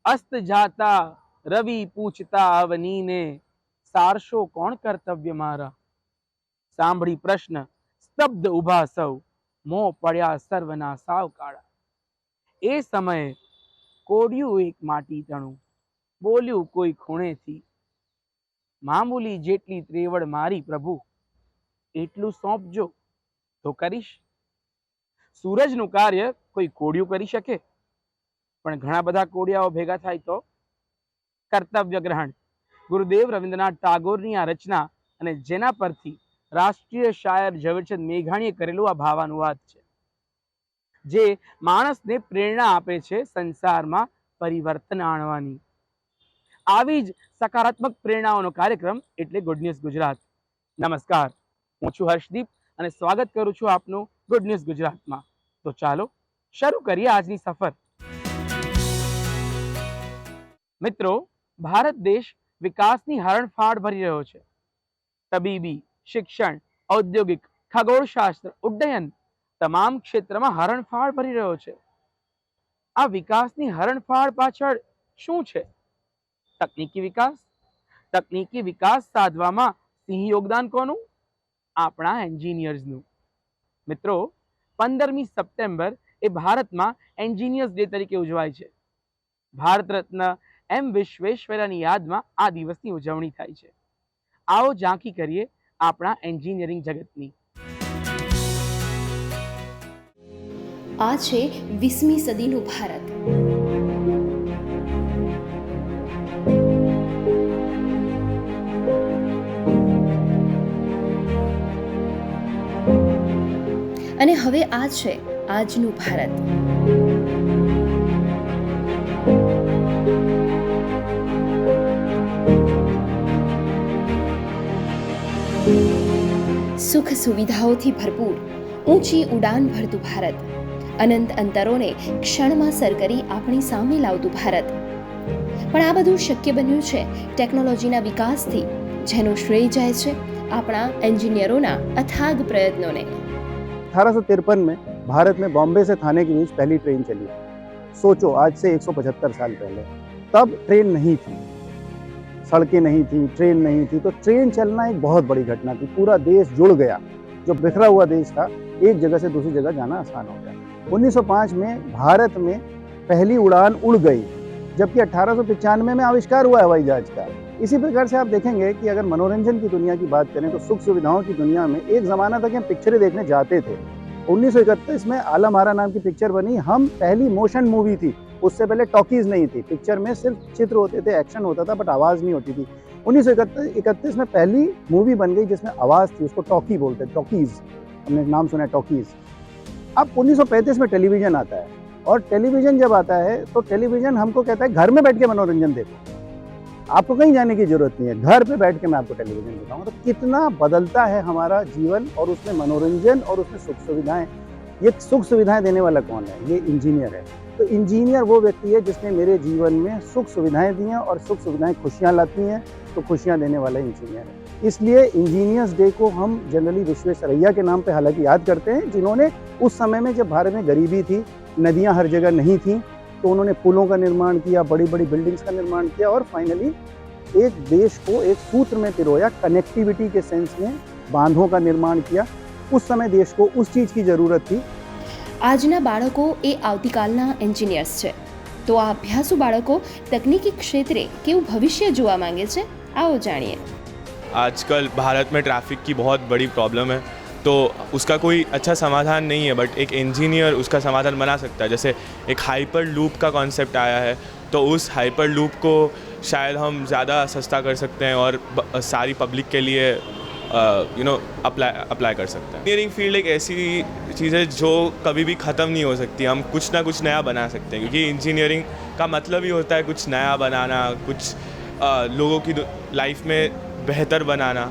અસ્ત જાતા રવિ પૂછતા અવનીને, સારશો કોણ કર્તવ્ય મારા. સાંભળી પ્રશ્ન સ્તબ્ધ ઉભા સૌ, મોં પડ્યા સર્વના સાવ કાળા. એ સમયે કોડિયું એક માટી તણું, બોલ્યું કોઈ ખૂણેથી, મામૂલી જેટલી ત્રેવડ મારી પ્રભુ, એટલું સોંપજો તો કરીશ. સૂરજનું કાર્ય કોઈ કોડિયું કરી શકે, પણ ઘણા બધા કોડિયાઓ ભેગા થાય તો. કર્તવ્ય ગ્રહણ ગુરુદેવ રવિન્દ્રનાથ ટાગોરની આ રચના, અને જેના પરથી રાષ્ટ્રીય શાયર ઝવેરચંદ મેઘાણીએ કરેલું આ ભાવાનુવાદ છે, જે માણસને પ્રેરણા આપે છે સંસારમાં પરિવર્તન આણવાની. આવી જ સકારાત્મક પ્રેરણાઓનો કાર્યક્રમ એટલે ગુડ ન્યૂઝ ગુજરાત. નમસ્કાર, હું છું હર્ષદીપ અને સ્વાગત કરું છું આપનું ગુડ ન્યૂઝ ગુજરાતમાં. તો ચાલો શરૂ કરીએ આજની સફર. મિત્રો, ભારત દેશ વિકાસની હરણફાળ ભરી રહ્યો છે. તબીબી, શિક્ષણ, ઔદ્યોગિક, ખગોળશાસ્ત્ર, ઉડ્ડયન તમામ ક્ષેત્રમાં હરણફાળ ભરી રહ્યો છે. આ વિકાસની હરણફાળ પાછળ શું છે? તકનીકી વિકાસ. તકનીકી વિકાસ સાધવામાં સિંહ યોગદાન કોનું? આપણા એન્જિનિયર્સનું. મિત્રો, 15મી સપ્ટેમ્બર એ ભારતમાં એન્જિનિયર્સ ડે તરીકે ઉજવાય છે. ભારત રત્ન એમ વિશ્વેશ્વરૈયાની યાદમાં આ દિવસની ઉજવણી થાય છે. આવો ઝાંખી કરીએ આપણા એન્જિનિયરિંગ જગતની. આ છે 20મી સદીનું ભારત. અને હવે આ છે આજનું ભારત. સુખ સુવિધાઓથી ભરપૂર, ઊંચી ઉડાન ભરતું ભારત, અનંત અંતરોને ક્ષણમાં સર કરી આપણી સામે લાવતું ભારત. પણ આ બધું શક્ય બન્યું છે ટેકનોલોજીના વિકાસથી, જેનો શ્રેય જાય છે આપણા એન્જિનિયરોના અથાગ પ્રયત્નોને. 1853 में भारत में बॉम्बे से थाने के बीच पहली ट्रेन चली. सोचो, आज से 175 साल पहले. तब ट्रेन नहीं थी, सड़कें नहीं थी, ट्रेन नहीं थी, तो ट्रेन चलना एक बहुत बड़ी घटना थी. पूरा देश जुड़ गया. जो बिखरा हुआ देश था, एक जगह से दूसरी जगह जाना आसान हो गया. 1905 में भारत में पहली उड़ान उड़ गई, जबकि 1895 में आविष्कार हुआ हवाई जहाज का. इसी प्रकार से आप देखेंगे कि अगर मनोरंजन की दुनिया की बात करें तो सुख सुविधाओं की दुनिया में एक ज़माना था कि हम पिक्चरें देखने जाते थे. 1931 में आलम आरा नाम की पिक्चर बनी. हम पहली मोशन मूवी थी. उससे पहले टॉकीज़ नहीं थी. पिक्चर में सिर्फ चित्र होते थे, एक्शन होता था, बट आवाज़ नहीं होती थी. 1931 में पहली मूवी बन गई जिसमें आवाज़ थी. उसको टॉकी बोलते, टॉकीज़. हमने नाम सुना है, टॉकीज़. अब 1935 में टेलीविज़न आता है, और टेलीविज़न जब आता है तो टेलीविज़न हमको कहता है घर में बैठ के मनोरंजन देखो, आपको कहीं जाने की जरूरत नहीं है, घर पे बैठ के मैं आपको टेलीविज़न दिखाऊंगा. तो कितना बदलता है हमारा जीवन, और उसमें मनोरंजन और उसमें सुख सुविधाएं. ये सुख सुविधाएं देने वाला कौन है? ये इंजीनियर है. तो इंजीनियर वो व्यक्ति है जिसने मेरे जीवन में सुख सुविधाएं दी हैं, और सुख सुविधाएं खुशियाँ लाती हैं, तो खुशियाँ देने वाला इंजीनियर है. इसलिए इंजीनियर्स डे को हम जनरली विश्वेश्वरैया के नाम पे हालांकि याद करते हैं, जिन्होंने उस समय में जब भारत में गरीबी थी, नदियाँ हर जगह नहीं थी, तो उन्होंने पुलों का निर्माण किया, बड़ी बड़ी बिल्डिंग्स का निर्माण किया, और फाइनली एक देश को एक सूत्र में पिरोया. कनेक्टिविटी के सेंस में बांधों का निर्माण किया. उस समय देश को उस चीज़ की ज़रूरत थी. આજના બાળકો એ આવતીકાલના એન્જિનિયર્સ છે. તો આ અભ્યાસુ બાળકો તકનીકી ક્ષેત્રે કેવું ભવિષ્ય જોવા માંગે છે, આવો જાણીએ. आजकल भारत में ट्रैफिक की बहुत बड़ी प्रॉब्लम है, तो उसका कोई अच्छा समाधान नहीं है, बट एक इंजीनियर उसका समाधान बना सकता है. जैसे एक हाइपर लूप का कॉन्सेप्ट आया है, तो उस हाइपर लूप को शायद हम ज़्यादा सस्ता कर सकते हैं और सारी पब्लिक के लिए अप्लाई कर सकते हैं. इंजीनियरिंग फील्ड एक ऐसी चीज़ है जो कभी भी ख़त्म नहीं हो सकती. हम कुछ ना कुछ नया बना सकते हैं, क्योंकि इंजीनियरिंग का मतलब ही होता है कुछ नया बनाना, कुछ लोगों की लाइफ में बेहतर बनाना.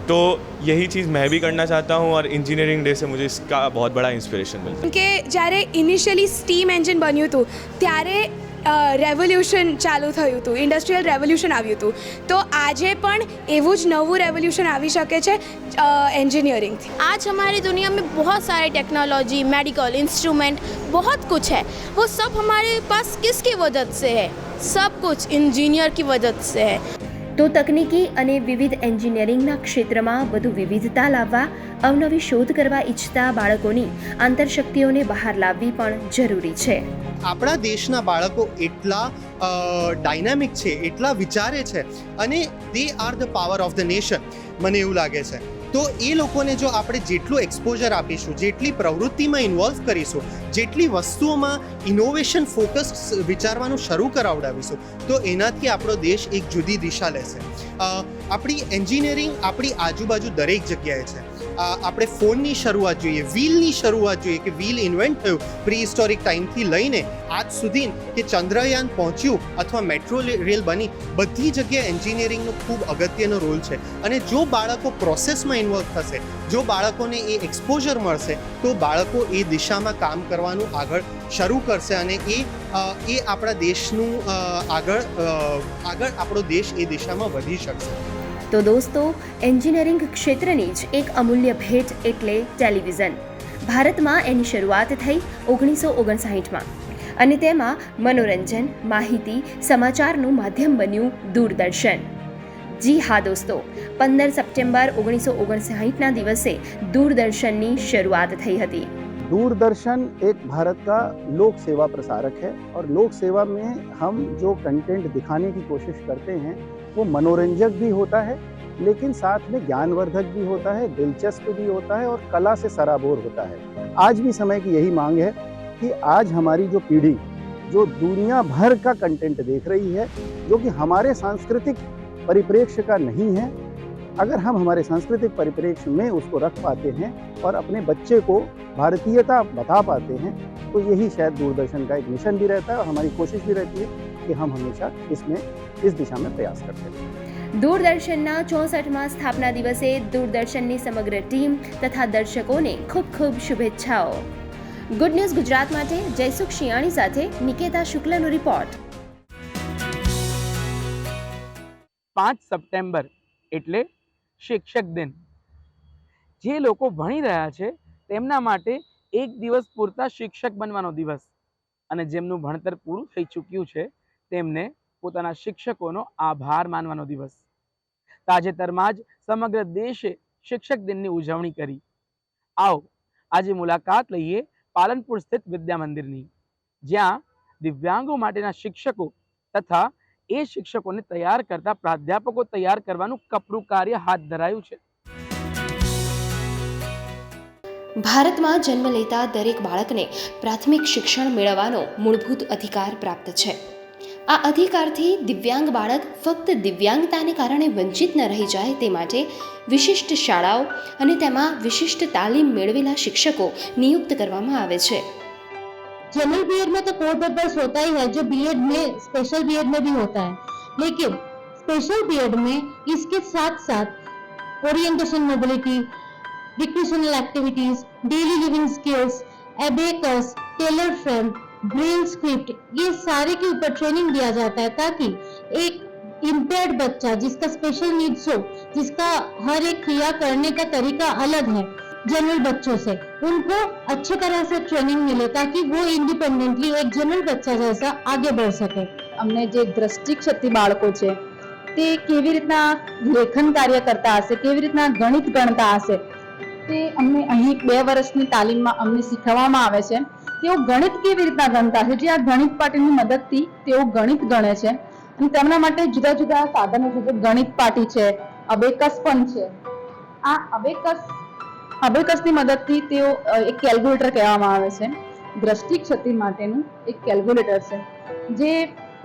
तो यही चीज़ मैं भी करना चाहता हूँ, और इंजीनियरिंग डे से मुझे इसका बहुत बड़ा इंस्पिरेशन मिलता है. કે જ્યારે ઇનિશિયલી સ્ટીમ એન્જિન બન્યું હતું ત્યારે રેવોલ્યુશન ચાલુ થયું હતું, ઇન્ડસ્ટ્રીયલ રેવોલ્યુશન આવ્યું હતું. તો આજે પણ એવું જ નવું રેવોલ્યુશન આવી શકે છે इंजीनियरिंग. आज हमारी दुनिया में बहुत सारे टेक्नोलॉजी, मेडिकल, इंस्ट्रूमेंट, बहुत कुछ है. वो सब हमारे पास किसकी वजह से है? सब कुछ इंजीनियर की वजह से है. તો તકનીકી અને વિવિધ એન્જિનિયરિંગના ક્ષેત્રમાં વધુ વિવિધતા લાવવા, અવનવી શોધ કરવા ઈચ્છતા બાળકોની આંતરશક્તિઓને બહાર લાવવી પણ જરૂરી છે. આપણા દેશના બાળકો એટલા ડાયનામિક છે, એટલા વિચારે છે અને they are the power of the nation, મને એવું લાગે છે. તો એ લોકોને જો આપણે જેટલું એક્સપોઝર આપીશું, જેટલી પ્રવૃત્તિમાં ઇન્વોલ્વ કરીશું, જેટલી વસ્તુઓમાં ઇનોવેશન ફોકસ વિચારવાનું શરૂ કરાવડાવીશું, તો એનાથી આપણો દેશ એક જુદી દિશા લેશે. આપણી એન્જિનિયરિંગ આપણી આજુબાજુ દરેક જગ્યાએ છે. આપણે ફોનની શરૂઆત જોઈએ, વ્હીલની શરૂઆત જોઈએ કે વ્હીલ ઇન્વેન્ટ થયું પ્રી હિસ્ટોરિક ટાઈમથી લઈને આજ સુધી, કે ચંદ્રયાન પહોંચ્યું અથવા મેટ્રો રેલ બની, બધી જગ્યાએ એન્જિનિયરિંગનો ખૂબ અગત્યનો રોલ છે. અને જો બાળકો પ્રોસેસમાં ઇન્વોલ્વ થશે, જો બાળકોને એ એક્સપોઝર મળશે, તો બાળકો એ દિશામાં કામ કરવાનું આગળ શરૂ કરશે અને એ આપણા દેશનું આગળ આપણો દેશ એ દિશામાં વધી શકશે. તો દોસ્તો, એન્જિનિયરિંગ ક્ષેત્રની જ એક અમૂલ્ય ભેટ એટલે ટેલિવિઝન. ભારતમાં એની શરૂઆત થઈ 1959માં અને તેમાં મનોરંજન, માહિતી, સમાચારનું માધ્યમ બન્યું દૂરદર્શન. જી હા દોસ્તો, 15 સપ્ટેમ્બર 1959ના દિવસે दूरदर्शन शुरुआत थी थी। दूरदर्शन एक भारत का लोक सेवा प्रसारक है और लोक सेवा में हम जो कंटेंट दिखाने की कोशिश करते हैं वो मनोरंजक भी होता है, लेकिन साथ में ज्ञानवर्धक भी होता है, दिलचस्प भी होता है और कला से सराबोर होता है। आज भी समय की यही मांग है कि आज हमारी जो पीढ़ी जो दुनिया भर का कंटेंट देख रही है, जो कि हमारे सांस्कृतिक परिप्रेक्ष्य का नहीं है, अगर हम हमारे सांस्कृतिक परिप्रेक्ष्य में उसको रख पाते हैं और अपने बच्चे को भारतीयता बता पाते हैं, तो यही शायद दूरदर्शन का एक मिशन भी रहता है और हमारी कोशिश भी रहती है कि हम हमेशा इस दिशा में प्रयास करते हैं। दूरदर्शनના 64મા સ્થાપના દિવસે દૂરદર્શનની સમગ્ર ટીમ તથા દર્શકોને ખૂબ ખૂબ શુભેચ્છાઓ। ગુડ ન્યૂઝ ગુજરાત માટે જયસુખ શિયાણી સાથે નિકેતા શુક્લનો રિપોર્ટ। 5 સપ્ટેમ્બર એટલે શિક્ષક દિન। જે લોકો ભણી રહ્યા છે તેમના માટે એક દિવસ પૂરતા શિક્ષક બનવાનો દિવસ અને જેમનું ભણતર પૂરું થઈ ચૂક્યું છે તેમને પોતાના શિક્ષકોનો આભાર માનવાનો દિવસ। તાજેતરમાં જ સમગ્ર દેશે શિક્ષક દિનની ઉજવણી કરી। આવો આજે મુલાકાત લઈએ પાલનપુર સ્થિત વિદ્યા મંદિરની, જ્યાં દિવ્યાંગો માટેના શિક્ષકો તથા એ શિક્ષકોને તૈયાર કરતા પ્રાધ્યાપકો તૈયાર કરવાનું કપરું કાર્ય હાથ ધરાયું છે। ભારતમાં જન્મ લેતા દરેક બાળકને પ્રાથમિક શિક્ષણ મેળવવાનો મૂળભૂત અધિકાર પ્રાપ્ત છે। આ અધિકારથી દિવ્યાંગ બાળક ફક્ત દિવ્યાંગતાને કારણે વંચિત ન રહી જાય તે માટે વિશિષ્ટ શાળાઓ અને તેમાં વિશિષ્ટ તાલીમ મેળવેલા શિક્ષકો નિયુક્ત કરવામાં આવે છે। जनरल बीएड में तो कोर पेपर्स होता ही है, जो बीएड में स्पेशल बीएड में भी होता है, लेकिन स्पेशल बीएड में इसके साथ साथ orientation mobility, recreational activities, daily living skills, abacus, Taylor frame, Braille script, ये सारे के ऊपर ट्रेनिंग दिया जाता है, ताकि एक इम्पेयर्ड बच्चा जिसका स्पेशल नीड्स हो, जिसका हर एक क्रिया करने का तरीका अलग है जनरल बच्चों से, उनको अच्छे तरह से ट्रेनिंग मिले ताकि वो इंडिपेंडेंटली एक जनरल बच्चा जैसा आगे बढ़ सके। અમને જે દ્રષ્ટિક્ષતિ બાળકો છે તે કેવી રીતના લેખન કાર્ય કરતા હશે, કેવી રીતના ગણિત ગણતા હશે, તે અમને અહીં 2 વર્ષની તાલીમમાં અમને શીખવવામાં આવે છે। તેઓ ગણિત કેવી રીતના ગણતા હશે, જે આ ગણિત પાટીની મદદથી તેઓ ગણિત ગણે છે અને તેમના માટે જુદા જુદા સાધનો છે, જે ગણિત પાટી છે, અબેકસ પણ છે। આ અબેકસની મદદથી તેઓ એક કેલ્ક્યુલેટર કહેવામાં આવે છે, દ્રષ્ટિક્ષતિ માટેનું એક કેલ્ક્યુલેટર છે, જે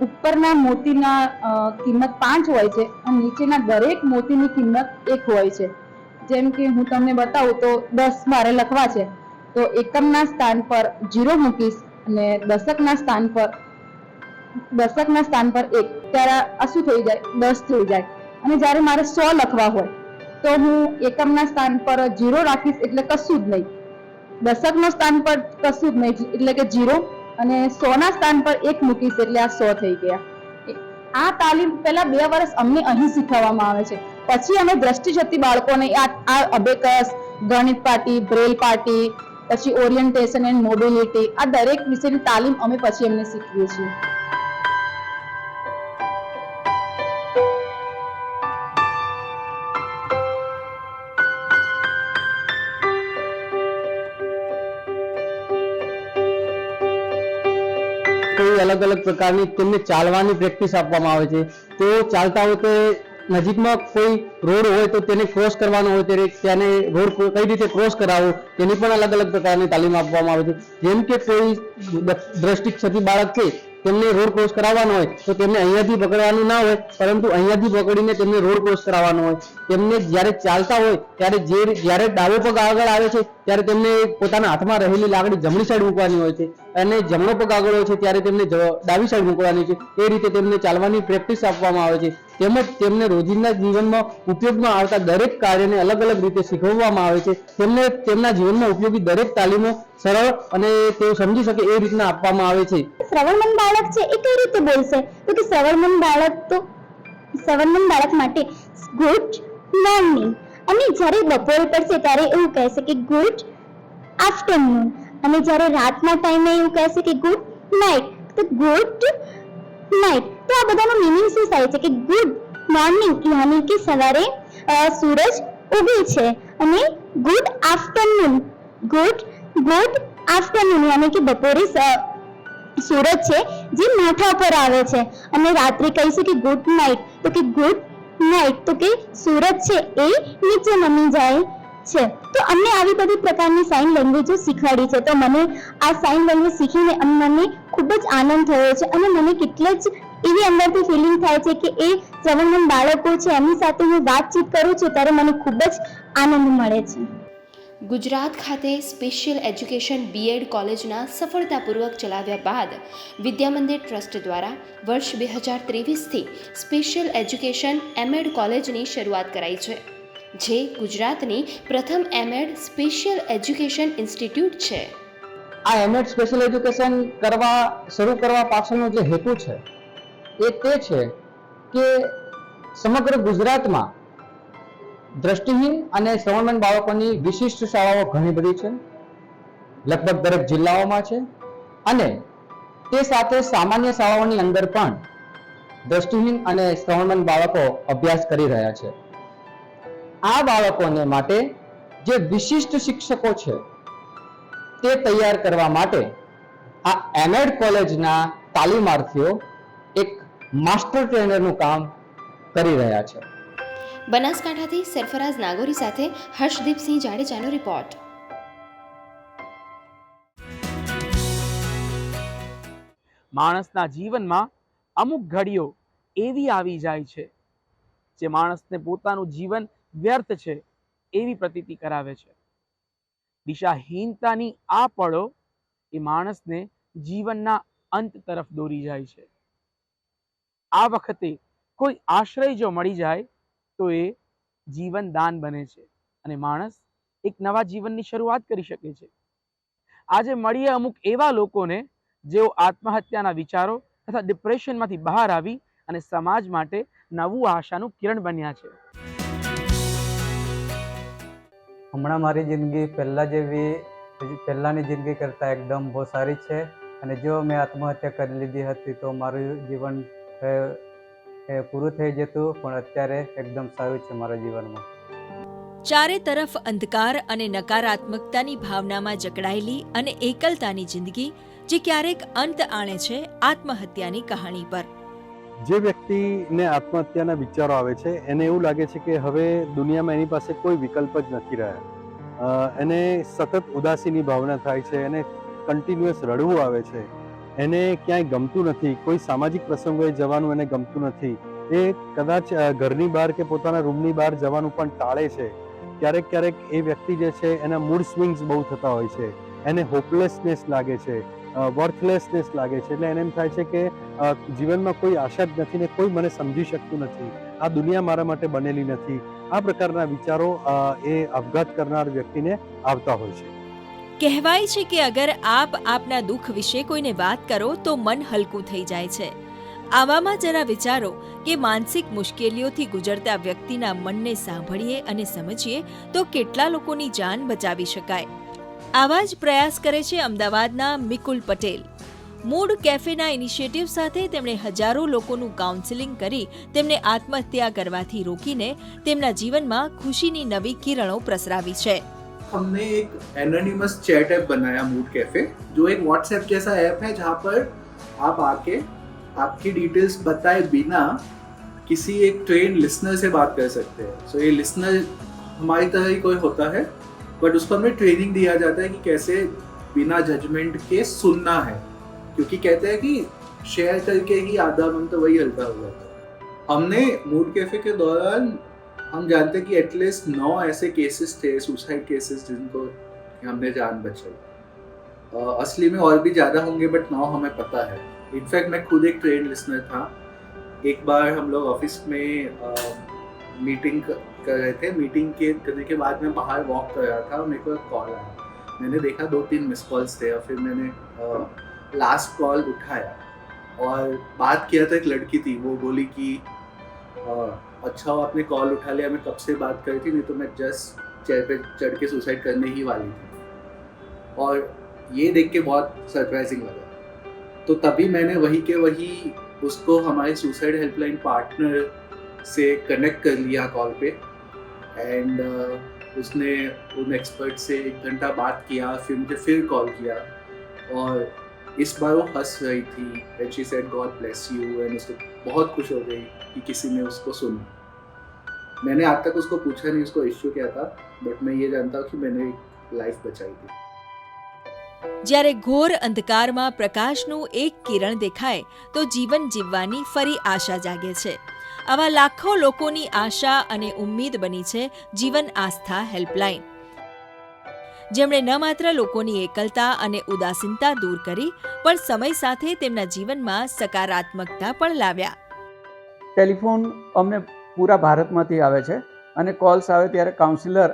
ઉપરના મોતીના કિંમત 5 હોય છે અને નીચેના દરેક મોતીની કિંમત 1 હોય છે। જેમ કે હું તમને બતાવું તો 10 મારે લખવા છે તો એકમના સ્થાન પર 0 મૂકીશ અને દશકના સ્થાન પર 1, ત્યારે આ શું થઈ જાય, 10 થઈ જાય। અને જ્યારે મારે 100 લખવા હોય તો હું એકમના સ્થાન પર 0 રાખીશ એટલે કશું જ નહીં, દશકનો સ્થાન પર કશું જ નહીં એટલે કે 0 અને 100ના સ્થાન પર 1 મૂકીશ એટલે આ 100 થઈ ગયા. આ તાલીમ પહેલા 2 વર્ષ અમને અહીં શીખવવામાં આવે છે. પછી અમે દ્રષ્ટિશક્તિ બાળકોને આ અબેકસ, ગણિત પાટી, બ્રેલ પાટી, પછી ઓરિએન્ટેશન એન્ડ મોબિલિટી, આ દરેક વિષયની તાલીમ અમે પછી એમને શીખવીએ છીએ. કોઈ અલગ અલગ પ્રકારની તેમને ચાલવાની પ્રેક્ટિસ આપવામાં આવે છે. તેઓ ચાલતા હોય તો નજીકમાં કોઈ રોડ હોય તો તેને ક્રોસ કરવાનો હોય ત્યારે તેને રોડ કઈ રીતે ક્રોસ કરાવવો તેની પણ અલગ અલગ પ્રકારની તાલીમ આપવામાં આવે છે. જેમ કે કોઈ દ્રષ્ટિક્ષતિ બાળક છે તેમને રોડ ક્રોસ કરાવવાનો હોય તો તેમને અહીંયાથી પકડવાનું ના હોય, પરંતુ અહીંયાથી પકડીને તેમને રોડ ક્રોસ કરાવવાનો હોય. તેમને જ્યારે ચાલતા હોય ત્યારે જ્યારે ડાબો પગ આગળ આવે છે ત્યારે તેમને પોતાના હાથમાં રહેલી લાકડી જમણી સાઈડ મૂકવાની હોય છે, અને જમણો પગ આગળ હોય છે ત્યારે તેમને ડાબી સાઈડ મૂકવાની છે. એ રીતે તેમને ચાલવાની પ્રેક્ટિસ આપવામાં આવે છે. તેમજ તેમને રોજિંદા જીવનમાં ઉપયોગમાં આવતા દરેક કાર્યને અલગ અલગ રીતે શીખવવામાં આવે છે. તેમને તેમના જીવનમાં ઉપયોગી દરેક તાલીમો સરળ અને તેઓ સમજી શકે એ રીતના આપવામાં આવે છે. શ્રવણમંદ બાળક છે એ કઈ રીતે બોલશે? તો કે શ્રવણમંદ બાળક માટે ગુડ મોર્નિંગ, અને જ્યારે બપોર પડશે ત્યારે એવું કહેશે કે ગુડ આફ્ટરનૂન, અને જ્યારે રાતના ટાઈમે એવું કહેશે કે ગુડ નાઇટ, તો ગુડ નાઇટ. તો આ બધાનો મીનિંગ શું થાય છે કે ગુડ મોર્નિંગ યાની કે સવારે સૂરજ ઉગે છે, અને ગુડ આફ્ટરનૂન યાની કે બપોરે સૂરજ છે જે માથા પર આવે છે, અને રાત્રે કહીશું કે ગુડ નાઇટ, તો કે ગુડ નાઇટ તો કે સૂરજ છે એ નીચે નમી જાય છે. તો અમને આવી બધી પ્રકારની સાઇન લેંગ્વેજો શીખવાડી છે. તો મને આ સાઇન લેંગ્વેજ શીખીને મને ખૂબ જ આનંદ થયો છે, અને મને કેટલા જ એવી અંદરથી ફિલિંગ થાય છે કે એ શ્રવણમંદ બાળકો છે એમની સાથે હું વાતચીત કરું છું ત્યારે મને ખૂબ જ આનંદ મળે છે. ગુજરાત ખાતે સ્પેશિયલ એજ્યુકેશન બીએડ કોલેજના સફળતાપૂર્વક ચલાવ્યા બાદ વિદ્યામંદિર ટ્રસ્ટ દ્વારા વર્ષ 2023થી સ્પેશિયલ એજ્યુકેશન એમએડ કોલેજની શરૂઆત કરાઈ છે, જે ગુજરાતની પ્રથમ એમએડ સ્પેશિયલ એજ્યુકેશન ઇન્સ્ટિટ્યૂટ છે. આ એમએડ સ્પેશિયલ એજ્યુકેશન શરૂ કરવા પાછળનો જે હેતુ છે એ તે છે કે સમગ્ર ગુજરાતમાં દ્રષ્ટિહીન અને શ્રવણમંદ બાળકોની વિશિષ્ટ શાળાઓ ઘણી બધી છે, લગભગ દરેક જિલ્લાઓમાં છે, અને તે સાથે સામાન્ય શાળાઓની અંદર પણ દ્રષ્ટિહીન અને શ્રવણમંદ બાળકો અભ્યાસ કરી રહ્યા છે. આ બાળકોને માટે જે વિશિષ્ટ શિક્ષકો છે તે તૈયાર કરવા માટે આ એમએડ કોલેજના તાલીમાર્થીઓ એક માસ્ટર ટ્રેનરનું કામ કરી રહ્યા છે. બનાસકાંઠાથી સરફરાઝ નાગોરી સાથે હર્ષદીપસિંહ જાડેજાનો રિપોર્ટ. માણસના જીવનમાં અમુક ઘડીઓ એવી આવી જાય છે જે માણસને પોતાનું જીવન વ્યર્થ છે એવી પ્રતીતિ કરાવે છે. દિશાહીનતાની આ પળો એ માણસને જીવનના અંત તરફ દોરી જાય છે. આ વખતે કોઈ આશ્રય જો મળી જાય તો એ જીવન દાન બને છે, અને માણસ એક નવા જીવનની શરૂઆત કરી શકે છે. આજે મળીએ અમુક એવા લોકોને જેઓ આત્મહત્યાના વિચારો તથા ડિપ્રેશનમાંથી બહાર આવી અને સમાજ માટે નવું આશાનું કિરણ બન્યા છે. હમણાં મારી જિંદગી પહેલાંની જિંદગી કરતાં એકદમ બહુ સારી છે, અને જો મેં આત્મહત્યા કરી લીધી હતી તો મારું જીવન પૂરું થઈ જતું, પણ અત્યારે એકદમ સારું છે મારા જીવનમાં. ચારે તરફ અંધકાર અને નકારાત્મકતાની ભાવનામાં જકડાયેલી અને એકલતાની જિંદગી જે ક્યારેક અંત આણે છે આત્મહત્યાની કહાણી પર. જે વ્યક્તિને આત્મહત્યાના વિચારો આવે છે એને એવું લાગે છે કે હવે દુનિયામાં એની પાસે કોઈ વિકલ્પ જ નથી રહ્યા. એને સતત ઉદાસીની ભાવના થાય છે, એને કન્ટિન્યુઅસ રડવું આવે છે, એને ક્યાંય ગમતું નથી, કોઈ સામાજિક પ્રસંગોએ જવાનું એને ગમતું નથી, એ કદાચ ઘરની બહાર કે પોતાના રૂમની બહાર જવાનું પણ ટાળે છે. ક્યારેક એ વ્યક્તિ જે છે એના મૂડ સ્વિંગ્સ બહુ થતા હોય છે, એને હોપલેસનેસ લાગે છે, વર્થલેસનેસ લાગે છે. એટલે એને એમ થાય છે કે જીવનમાં કોઈ આશા જ નથી ને કોઈ મને સમજી શકતું નથી, આ દુનિયા મારા માટે બનેલી નથી. આ પ્રકારના વિચારો એ આપઘાત કરનાર વ્યક્તિને આવતા હોય છે. કહેવાય છે કે અગર આપ આપના દુઃખ વિશે કોઈને વાત કરો તો મન હલકું થઈ જાય છે. આવામાં જરા વિચારો કે માનસિક મુશ્કેલીઓથી ગુજરતા વ્યક્તિના મનને સાંભળીએ અને સમજીએ તો કેટલા લોકોની જાન બચાવી શકાય. આવા જ પ્રયાસ કરે છે અમદાવાદના મિકુલ પટેલ. મૂડ કેફેના ઇનિશિયેટિવ સાથે તેમણે હજારો લોકોનું કાઉન્સેલિંગ કરી તેમને આત્મહત્યા કરવાથી રોકીને તેમના જીવનમાં ખુશીની નવી કિરણો પ્રસરાવી છે. हमने एक एनोनिमस चैट ऐप बनाया मूड कैफे, जो एक व्हाट्सएप जैसा ऐप है जहाँ पर आप आके आपकी डिटेल्स बताए बिना किसी एक ट्रेन लिसनर से बात कर सकते हैं. सो ये लिसनर हमारी तरह ही कोई होता है, बट उसको हमें ट्रेनिंग दिया जाता है कि कैसे बिना जजमेंट के सुनना है, क्योंकि कहते हैं कि शेयर करके ही आधा मन तो वही हल्का हो जाता है. हमने मूड कैफे के दौरान हम जानते हैं कि एटलीस्ट 9 ऐसे केसेस थे, सुसाइड केसेस, जिनको हमने जान बचाई. असली में और भी ज़्यादा होंगे, बट 9 हमें पता है. इनफैक्ट मैं खुद एक ट्रेन लिसनर था. एक बार हम लोग ऑफिस में मीटिंग कर रहे थे. मीटिंग करने के बाद मैं बाहर वॉक कर रहा था और मेरे को एक कॉल आया. मैंने देखा 2-3 मिस कॉल्स थे और फिर मैंने लास्ट कॉल उठाया और बात किया. तो एक लड़की थी, वो बोली कि अच्छा हो आपने कॉल उठा लिया, मैं कब से बात कर रही थी, नहीं तो मैं जस्ट चेयर पे चढ़ के सुसाइड करने ही वाली थी. और ये देख के बहुत सरप्राइजिंग लगा. तो तभी मैंने वही के वही उसको हमारे सुसाइड हेल्पलाइन पार्टनर से कनेक्ट कर लिया कॉल पे. एंड उसने उन एक्सपर्ट से 1 घंटा बात किया, फिर मुझे फिर कॉल किया और इस बार वो हंस रही थी. And she said God bless you. And उसको बहुत खुश हो गई कि किसी ने उसको सुना. मैंने आज तक उसको पूछा नहीं उसको इश्यू क्या था, बट मैं ये जानता हूँ कि मैंने लाइफ बचाई थी. જ્યારે ઘોર અંધકારમાં પ્રકાશનું એક કિરણ દેખાય તો જીવન જીવવાની ફરી આશા જાગે છે. આવા લાખો લોકોની આશા અને ઉમ્મીદ બની છે જીવન આસ્થા હેલ્પલાઇન, જેમણે ન માત્ર લોકોની એકલતા અને ઉદાસીનતા દૂર કરી પણ સમય સાથે તેમના જીવનમાં સકારાત્મકતા પણ લાવ્યા. ટેલિફોન અમને પૂરા ભારતમાંથી આવે છે અને કોલ્સ આવે ત્યારે કાઉન્સિલર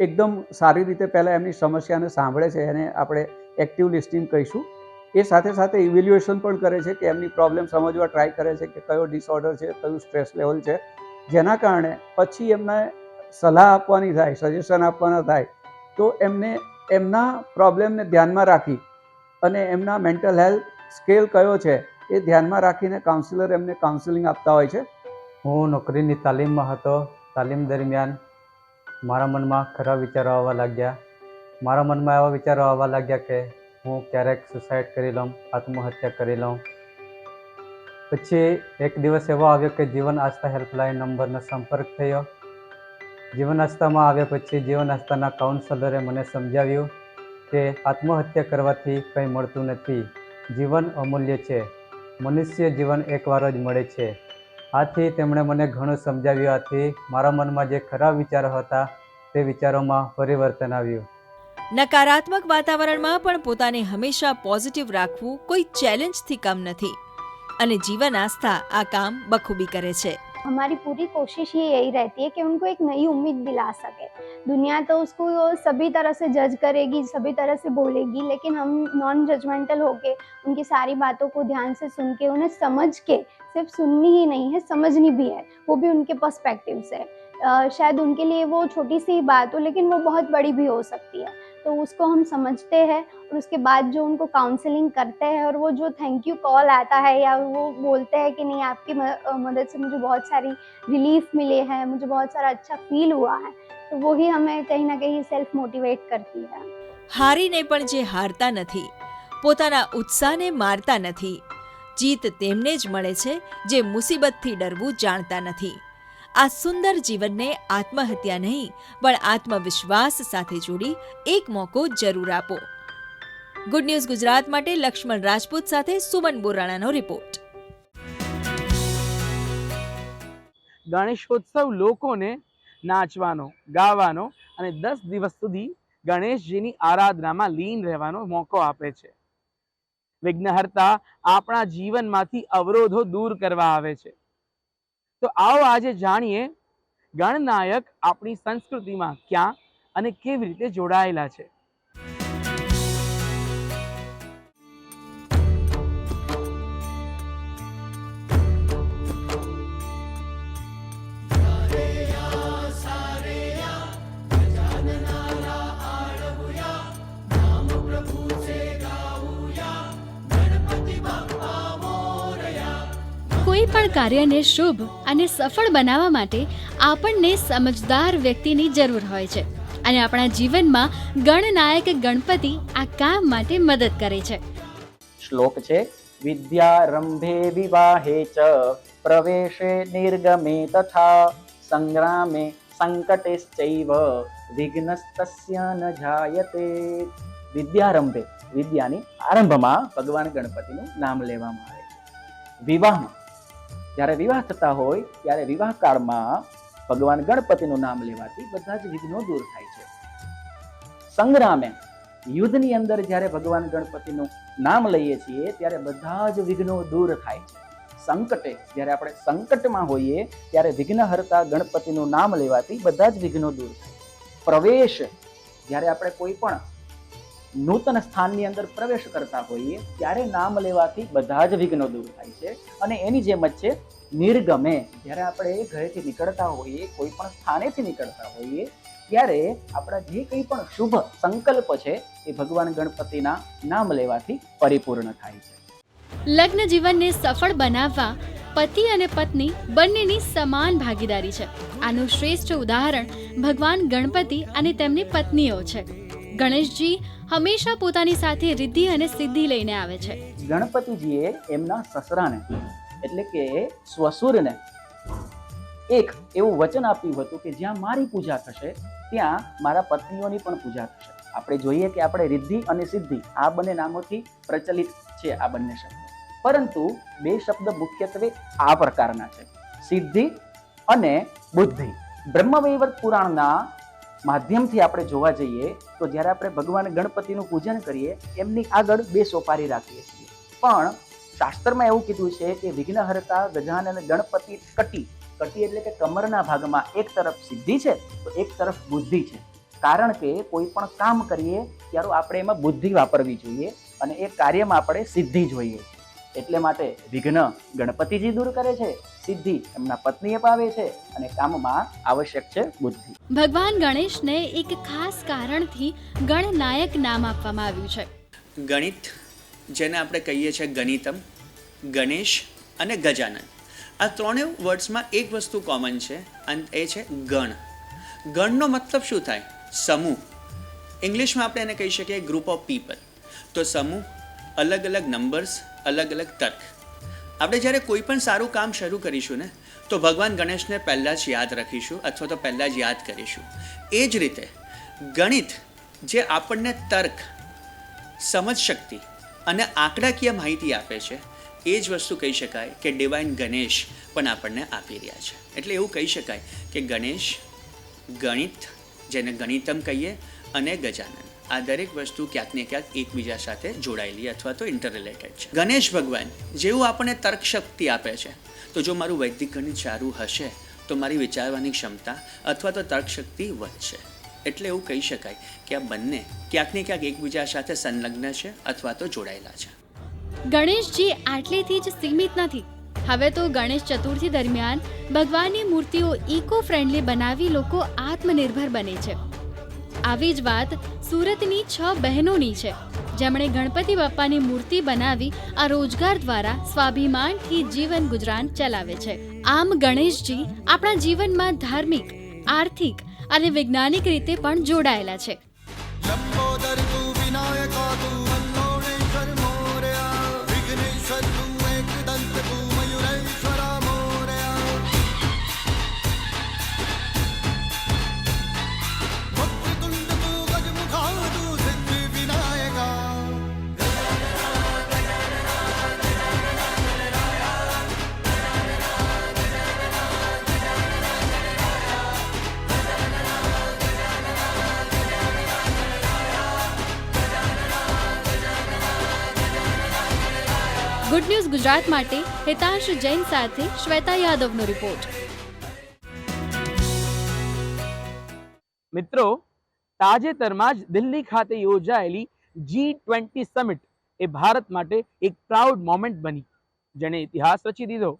એકદમ સારી રીતે પહેલાં એમની સમસ્યાને સાંભળે છે, એને આપણે એક્ટિવ લિસ્ટિંગ કહીશું. એ સાથે સાથે ઇવેલ્યુએશન પણ કરે છે કે એમની પ્રોબ્લેમ સમજવા ટ્રાય કરે છે કે કયો ડિસઓર્ડર છે, કયું સ્ટ્રેસ લેવલ છે, જેના કારણે પછી એમને સલાહ આપવાની થાય, સજેશન આપવાના થાય તો એમને એમના પ્રોબ્લેમને ધ્યાનમાં રાખી અને એમના મેન્ટલ હેલ્થ સ્કેલ કયો છે એ ધ્યાનમાં રાખીને કાઉન્સિલર એમને કાઉન્સેલિંગ આપતા હોય છે. હું નોકરીની તાલીમમાં હતો. તાલીમ દરમિયાન મારા મનમાં ખરાબ વિચારો આવવા લાગ્યા. મારા મનમાં એવા વિચારો આવવા લાગ્યા કે હું ક્યારેક સુસાઇડ કરી લઉં, આત્મહત્યા કરી લઉં. પછી એક દિવસ એવો આવ્યો કે જીવન આસ્થા હેલ્પલાઇન નંબરનો સંપર્ક થયો. જીવન આસ્થામાં આવ્યા પછી જીવન આસ્થાના કાઉન્સલરે મને સમજાવ્યું કે આત્મહત્યા કરવાથી કંઈ મળતું નથી, જીવન અમૂલ્ય છે, મનુષ્ય જીવન એકવાર જ મળે છે. આથી તેમણે મને ઘણું સમજાવ્યું. આથી મારા મનમાં જે ખરાબ વિચારો હતા તે વિચારોમાં પરિવર્તન આવ્યું. નકારાત્મક વાતાવરણમાં પણ પોતાને હંમેશા પોઝિટિવ રાખવું કોઈ ચેલેન્જથી કમ નથી અને જીવન આસ્થા આ કામ બખૂબી કરે છે. हमारी पूरी कोशिश ये यही रहती है कि उनको एक नई उम्मीद दिला सके. दुनिया तो उसको सभी तरह से जज करेगी, सभी तरह से बोलेगी, लेकिन हम नॉन जजमेंटल होके उनकी सारी बातों को ध्यान से सुन के उन्हें समझ के, सिर्फ सुननी ही नहीं है समझनी भी है, वो भी उनके पर्सपेक्टिव से. शायद उनके लिए वो छोटी सी बात हो लेकिन वो बहुत बड़ी भी हो सकती है. तो उसको हम समझते हैं और उसके बाद जो उनको काउंसलिंग करते हैं और वो जो थैंक यू कॉल आता है या वो बोलते हैं कि नहीं आपकी मदद से मुझे बहुत सारी रिलीफ मिले हैं, मुझे बहुत सारा अच्छा फील हुआ है, तो वो ही हमें कहीं ना कहीं सेल्फ मोटिवेट करती है. હારીને પણ જે હારતા નથી, પોતાના ઉત્સાહને મારતા નથી. જીત તેમને જ મળે છે જે મુસીબતથી ડરવું જાણતા નથી. આ સુંદર જીવનને આત્મહત્યા નહીં પણ આત્મવિશ્વાસ સાથે જોડી એક મોકો જરૂર આપો. ગુડ ન્યૂઝ ગુજરાત માટે લક્ષ્મણ રાજપૂત સાથે સુમન બોરાણાનો રિપોર્ટ. ગણેશોત્સવ લોકોને નાચવાનો, ગાવાનો અને 10 દિવસ સુધી ગણેશજીની આરાધનામાં લીન રહેવાનો મોકો આપે છે. વિઘ્નહર્તા આપણા જીવનમાંથી અવરોધો દૂર કરવા આવે છે. તો આવો આજે જાણીએ ગણનાયક આપણી સંસ્કૃતિમાં ક્યાં અને કેવી રીતે જોડાયેલા છે. પણ કાર્યને શુભ અને સફળ બનાવવા માટે આપણને સમજદાર વ્યક્તિની જરૂર હોય છે અને આપણા જીવનમાં ગણનાયક ગણપતિ આ કામ માટે મદદ કરે છે. શ્લોક છે વિદ્યારંભે વિવાહે ચ પ્રવેશે નિર્ગમે તથા સંગ્રામે સંકટેશ્ચૈવ વિઘ્નસ્તસ્ય ન જાયતે. વિદ્યારંભે, વિદ્યાની આરંભમાં ભગવાન ગણપતિનું નામ લેવામાં આવે છે. વિવાહમાં, જ્યારે વિવાહ થતા હોય ત્યારે વિવાહ કાળમાં ભગવાન ગણપતિનું નામ લેવાથી બધા જ વિઘ્નો દૂર થાય છે. સંગ્રામે, યુદ્ધની અંદર જ્યારે ભગવાન ગણપતિનું નામ લઈએ છીએ ત્યારે બધા જ વિઘ્નો દૂર થાય છે. સંકટે, જ્યારે આપણે સંકટમાં હોઈએ ત્યારે વિઘ્નહર્તા ગણપતિનું નામ લેવાથી બધા જ વિઘ્નો દૂર થાય. પ્રવેશ, જ્યારે આપણે કોઈ પણ નૂતન સ્થાનની અંદર પ્રવેશ કરતા હોઈએ ત્યારે નામ લેવાથી બધા જ વિઘ્નો દૂર થાય છે. અને એની જેમ જ છે નિર્ગમે, જ્યારે આપણે ઘરેથી નીકળતા હોઈએ, કોઈ પણ સ્થાનેથી નીકળતા હોઈએ ત્યારે આપણા જે કંઈ પણ શુભ સંકલ્પ છે એ ભગવાન ગણપતિના નામ લેવાથી પરિપૂર્ણ થાય છે. લગ્ન જીવનને સફળ બનાવવા પતિ અને પત્ની બંનેની સમાન ભાગીદારી છે. આનું શ્રેષ્ઠ ઉદાહરણ ભગવાન ગણપતિ અને તેમની પત્નીઓ છે. ગણેશજી હંમેશા પોતાની સાથે રિદ્ધિ અને સિદ્ધિ લઈને આવે છે. ગણપતિજીએ એમના સસરાને એટલે કે સ્વસુરને એક એવું વચન આપ્યું હતું કે જ્યાં મારી પૂજા થશે ત્યાં મારા પત્નીઓની પણ પૂજા થશે. આપણે જોઈએ કે આપણે રિદ્ધિ અને સિદ્ધિ આ બંને નામોથી પ્રચલિત છે આ બંને શબ્દ, પરંતુ બે શબ્દ મુખ્યત્વે આ પ્રકારના છે, સિદ્ધિ અને બુદ્ધિ. બ્રહ્મવૈવર્ત પુરાણના માધ્યમથી આપણે જોવા જઈએ તો જ્યારે આપણે ભગવાન ગણપતિનું પૂજન કરીએ એમની આગળ બે સોપારી રાખીએ છીએ, પણ શાસ્ત્રમાં એવું કીધું છે કે વિઘ્નહર્તા ગજાનન ગણપતિ કટી, કટી એટલે કે કમરના ભાગમાં એક તરફ સિદ્ધિ છે તો એક તરફ બુદ્ધિ છે. કારણ કે કોઈ પણ કામ કરીએ ત્યારે આપણે એમાં બુદ્ધિ વાપરવી જોઈએ અને એ કાર્યમાં આપણે સિદ્ધિ જોઈએ. એટલે માટે વિઘ્ન ગણપતિજી દૂર કરે છે, સિદ્ધિ એમના પત્નીએ પાવે છે અને કામમાં આવશ્યક છે બુદ્ધિ. ભગવાન ગણેશને એક ખાસ કારણથી ગણનાયક નામ આપવામાં આવ્યું છે. ગણિત, જેને આપણે કહીએ છીએ ગણિતમ, ગણેશ અને ગજાનન, આ ત્રણેય વર્ડ્સમાં એક વસ્તુ કોમન છે અને એ છે ગણ. ગણનો મતલબ શું થાય? સમૂહ. ઇંગ્લિશમાં આપણે એને કહી શકીએ ગ્રુપ ઓફ પીપલ. તો સમૂહ, અલગ અલગ નંબર્સ, અલગ અલગ તર્ક. આપણે જ્યારે કોઈ પણ સારું કામ શરૂ કરીશું ને તો ભગવાન ગણેશને પહેલાં જ યાદ રાખીશું અથવા તો પહેલાં જ યાદ કરીશું. એ જ રીતે ગણિત જે આપણને તર્ક, સમજ શક્તિ અને આંકડાકીય માહિતી આપે છે એ જ વસ્તુ કહી શકાય કે ડિવાઇન ગણેશ પણ આપણને આપી રહ્યા છે. એટલે એવું કહી શકાય કે ગણેશ, ગણિત જેને ગણિતમ કહીએ, અને ગજાનન, આ દરેક વસ્તુ ક્યાંક ને ક્યાંક એકબીજા સાથે જોડાયેલી અથવા તો ઇન્ટરરિલેટેડ છે. ગણેશ ભગવાન જેવું આપણને તર્ક શક્તિ આપે છે, તો જો મારું વૈદિક ગણિત સારું હશે તો મારી વિચારવાની ક્ષમતા અથવા તો તર્ક શક્તિ વધશે. એટલે એવું કહી શકાય કે આ બંને ક્યાંક ને ક્યાંક એકબીજા સાથે સંલગ્ન છે અથવા તો જોડાયેલા છે. ગણેશજી આટલેથી જ સીમિત નથી. હવે તો ગણેશ ચતુર્થી દરમિયાન ભગવાનની મૂર્તિઓ ઇકો ફ્રેન્ડલી બનાવી લોકો આત્મનિર્ભર બને છે. આવી જ વાત સુરતની 6 બહેનોની છે, જેમણે ગણપતિ બાપ્પાની મૂર્તિ બનાવી આ રોજગાર દ્વારા સ્વાભિમાનથી જીવન ગુજરાન ચલાવે છે. આમ ગણેશજી આપણા જીવનમાં ધાર્મિક, આર્થિક અને વૈજ્ઞાનિક રીતે પણ જોડાયેલા છે. ગુડ ન્યૂઝ ગુજરાત માટે હિતાંશ જૈન સાથે શ્વેતા યાદવનો રિપોર્ટ. મિત્રો, તાજેતરમાં જ દિલ્હી ખાતે યોજાયેલી G20 સમિટ એ ભારત માટે એક પ્રાઉડ મોમેન્ટ બની, જેણે ઇતિહાસ રચી દીધો.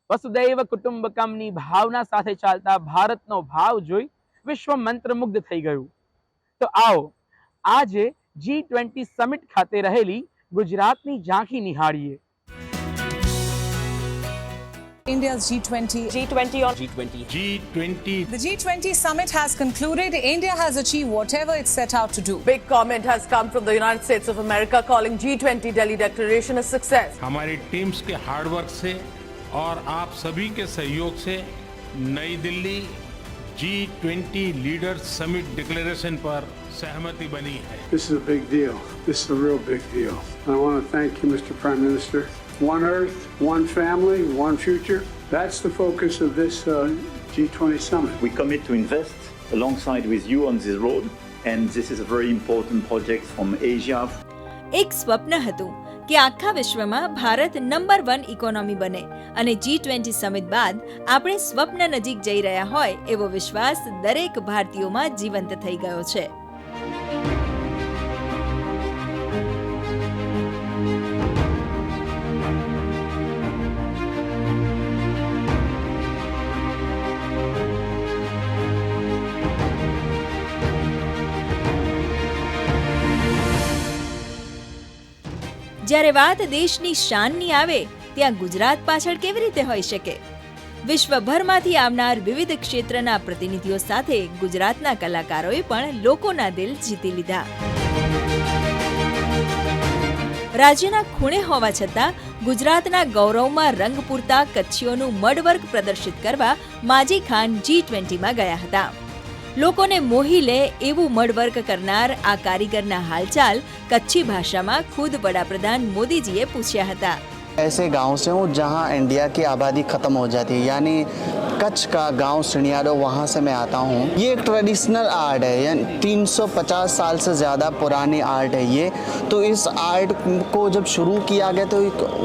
વસુદૈવ કુટુંબકમની ભાવના સાથે ચાલતા ભારતનો ભાવ જોઈ વિશ્વ મંત્રમુગ્ધ થઈ ગયું. તો આવો આજે G20 સમિટ ખાતે રહેલી ગુજરાતની ઝાંખી નિહાળીએ. India's G20. G20 on G20. The G20 summit has concluded. India has achieved whatever it set out to do. Big comment has come from the United States of America calling G20 Delhi Declaration a success. हमारी teams के hard work से और आप सभी के सहयोग से नई Delhi G20 leaders summit declaration पर सहमति बनी है. This is a big deal. This is a real big deal. I want to thank you, Mr. Prime Minister. One Earth, one family, one future. That's the focus of this G20 summit. We commit to invest alongside with you on this road, and this is a very important project from Asia. એક સ્વપ્ન હતું કે આખા વિશ્વમાં Bharat number 1 economy બને અને G20 summit બાદ આપણે સ્વપ્ન નજીક જઈ રહ્યા હોય એવો વિશ્વાસ દરેક ભારતીયોમાં જીવંત થઈ ગયો છે. જ્યારે વાત દેશની શાનની આવે ત્યાં ગુજરાત પાછળ કેવી રીતે હોઈ શકે? વિશ્વભરમાંથી આવનાર વિવિધ ક્ષેત્રના પ્રતિનિધિઓ સાથે ગુજરાતના કલાકારોએ પણ લોકોના દિલ જીતી લીધા. રાજ્યના ખૂણે હોવા છતાં ગુજરાતના ગૌરવમાં રંગ પૂરતા કચ્છીઓનું મડવર્ક પ્રદર્શિત કરવા માજી ખાન G20માં ગયા હતા. લોકોને મોહી લે એવું મડવર્ક કરનાર આ કારીગરના હાલચાલ કચ્છી ભાષામાં ખુદ વડાપ્રધાન મોદીજીએ પૂછ્યા હતા. ऐसे गांव से हूँ जहाँ इंडिया की आबादी ख़त्म हो जाती है, यानी कच्छ का गांव सिनियाडो, वहाँ से मैं आता हूँ. ये एक ट्रेडिशनल आर्ट है, यानी 350 साल से ज़्यादा पुरानी आर्ट है ये. तो इस आर्ट को जब शुरू किया गया तो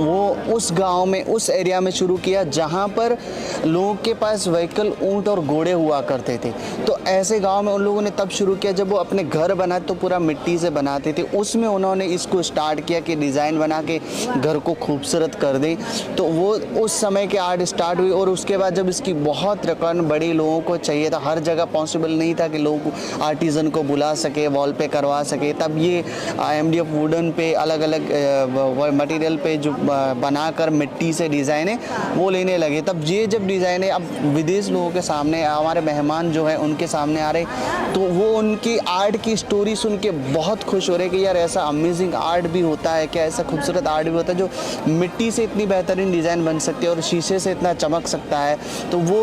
वो उस गांव में, उस एरिया में शुरू किया जहाँ पर लोगों के पास व्हीकल, ऊँट और घोड़े हुआ करते थे. तो ऐसे गाँव में उन लोगों ने तब शुरू किया जब वो अपने घर बनाते तो पूरा मिट्टी से बनाते थे. उसमें उन्होंने इसको स्टार्ट किया कि डिज़ाइन बना के घर को खूबसूरत कर दें. तो वो उस समय के आर्ट स्टार्ट हुई और उसके बाद जब इसकी बहुत रकम बड़ी लोगों को चाहिए था, हर जगह पॉसिबल नहीं था कि लोग आर्टिजन को बुला सके, वॉल पे करवा सके, तब ये MDF वुडन पे अलग अलग मटेरियल पे जो बनाकर मिट्टी से डिज़ाइनें वो लेने लगे. तब ये जब डिज़ाइनें अब विदेश लोगों के सामने, हमारे मेहमान जो है उनके सामने आ रहे, तो वो उनकी आर्ट की स्टोरी सुन के बहुत खुश हो रहे कि यार ऐसा अमेजिंग आर्ट भी होता है क्या, ऐसा खूबसूरत आर्ट भी होता है जो मिट्टी से इतनी बेहतरीन डिज़ाइन बन सकती है और शीशे से इतना चमक सकता है. तो वो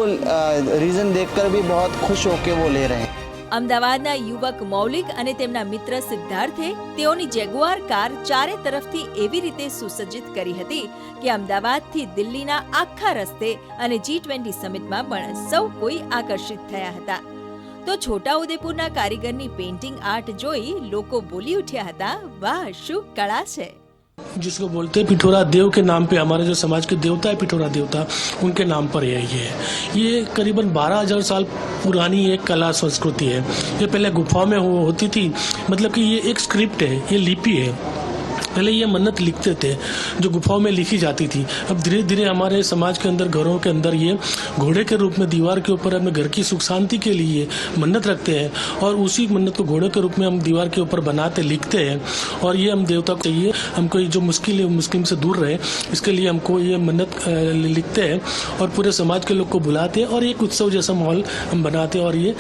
रीज़न देखकर भी बहुत खुश होकर वो ले रहे हैं. અમદાવાદના યુવક મૌલિક અને તેમના મિત્ર સિદ્ધાર્થે તેઓની જેગુઆર કાર ચારે તરફથી એવી રીતે સુસજ્જિત કરી હતી કે અમદાવાદથી દિલ્હીના આખા રસ્તે અને G20 સમિટમાં પણ સૌ કોઈ આકર્ષિત થયા હતા. તો છોટાઉદેપુરના કારીગરની પેઇન્ટિંગ આર્ટ જોઈ લોકો બોલી ઉઠ્યા હતા, વાહ શું કળા છે. जिसको बोलते हैं पिठोरा देव के नाम पे, हमारे जो समाज के देवता है पिठोरा देवता, उनके नाम पर ये करीबन 12,000 साल पुरानी एक कला संस्कृति है. ये पहले गुफाओं में होती थी, मतलब कि ये एक स्क्रिप्ट है, ये लिपि है. पहले ये मन्नत लिखते थे जो गुफाओं में लिखी जाती थी. अब धीरे धीरे हमारे समाज के अंदर, घरों के अंदर ये घोड़े के रूप में दीवार के ऊपर अपने घर की सुख शांति के लिए मन्नत रखते हैं और उसी मन्नत को घोड़े के रूप में हम दीवार के ऊपर बनाते लिखते हैं. और ये हम देवता को चाहिए, हमको जो मुश्किल है मुस्लिम से दूर रहे, इसके लिए हमको ये मन्नत लिखते हैं और पूरे समाज के लोग को बुलाते हैं और एक उत्सव जैसा माहौल हम बनाते हैं और ये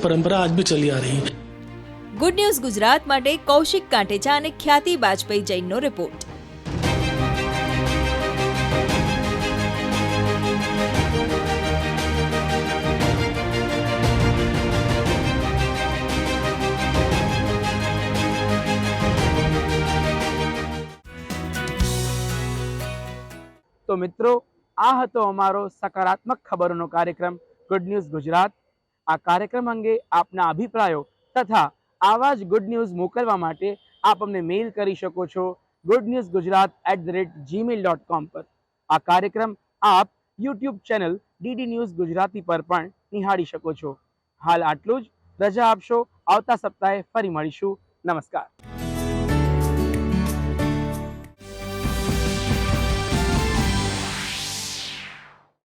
परंपरा आज भी चली आ रही है. ગુડ ન્યૂઝ ગુજરાત માટે કૌશિક કાંટેચા અને ખ્યાતિ બાજપેયી જૈનનો રિપોર્ટ. તો મિત્રો, આ હતો અમારો સકારાત્મક ખબરોનો કાર્યક્રમ ગુડ ન્યૂઝ ગુજરાત. આ કાર્યક્રમ અંગે આપના અભિપ્રાયો તથા આવા જ ગુડ ન્યૂઝ મોકલવા માટે આપ અમને મેઇલ કરી શકો છો goodnewsgujarat@gmail.com પર. આ કાર્યક્રમ આપ YouTube channel DD news Gujarati પર પણ નિહાળી શકો છો. હાલ આટલું જ. રજા આપશો. આવતા સપ્તાહે ફરી મળીશું. નમસ્કાર.